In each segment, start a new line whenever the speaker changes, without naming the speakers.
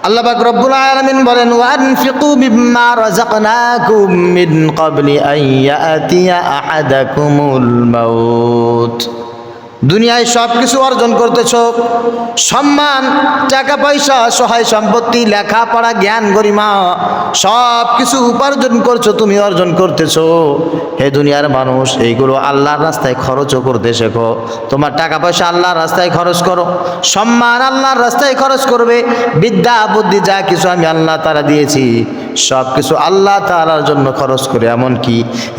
আল্লাহ পাক রব্বুল আলামিন বলেন ওয়ানফিকু মিম্মা রাযাকনাকুম মিন ক্বাবলি আন ইয়াতিয়া আহাদাকুমুল মাউত। দুনিয়ায় সব কিছু অর্জন করতেছো, সম্মান, টাকা পয়সা, সহায় সম্পত্তি, লেখাপড়া, জ্ঞান গরিমা, সব কিছু উপার্জন করছো, তুমি অর্জন করতেছো। হে দুনিয়ার মানুষ, এইগুলো আল্লাহর রাস্তায় খরচও করতে শেখো। তোমার টাকা পয়সা আল্লাহর রাস্তায় খরচ করো, সম্মান আল্লাহর রাস্তায় খরচ করবে, বিদ্যা বুদ্ধি যা কিছু আমি আল্লাহ তাআলা দিয়েছি সব কিছু আল্লাহ তাআলার জন্য খরচ করে। এমনকি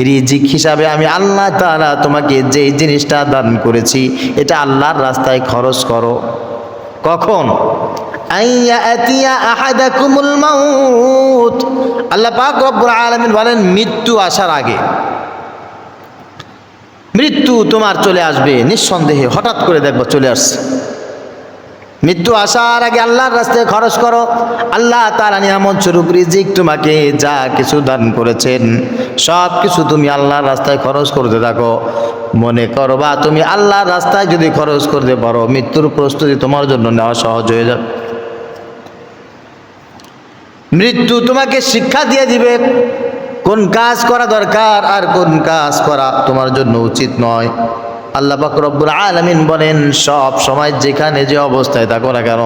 রিজিক হিসাবে আমি আল্লাহ তাআলা তোমাকে যেই জিনিসটা দান করেছি এটা আল্লাহর রাস্তায় খরচ করো। কখন? আইয়াতিয়া আহাদাকুমুল মাউত। আল্লাহ পাক রব্বুল আলামিন বলেন মৃত্যু আসার আগে। মৃত্যু তোমার চলে আসবে নিঃসন্দেহে, হঠাৎ করে দেখবো চলে আসছে। মৃত্যু আসার আগে আল্লাহর রাস্তায় খরচ করো। আল্লাহ তাআলা নিয়ামত স্বরূপ রিজিক তোমাকে যা কিছু দান করেছেন সব কিছু তুমি আল্লাহর রাস্তায় খরচ করতে থাকো। মনে করবা তুমি আল্লাহর রাস্তায় যদি খরচ করতে পারো মৃত্যুর প্রস্তুতি তোমার জন্য নেওয়া সহজ হয়ে যাবে। মৃত্যু তোমাকে শিক্ষা দিয়ে দিবে কোন কাজ করা দরকার আর কোন কাজ করা তোমার জন্য উচিত নয়। আল্লাহ পাক রব্বুল আলামিন বলেন সব সময় যেখানে যে অবস্থায় থাকো না কেন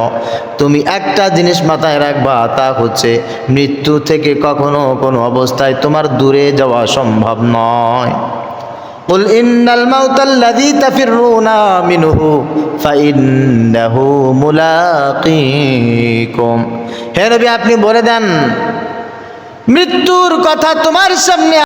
তুমি একটা জিনিস মাথায় রাখবা, তা হচ্ছে মৃত্যু থেকে কখনো কোনো অবস্থায় তোমার দূরে যাওয়া সম্ভব নয়। কুল ইন্নাল মাউতাল্লাযী তাফিররুনা মিনহু ফাইন্নাহু মুলাকীকুম। হে নবী আপনি বলে দেন মৃত্যুর কথা তোমার সামনে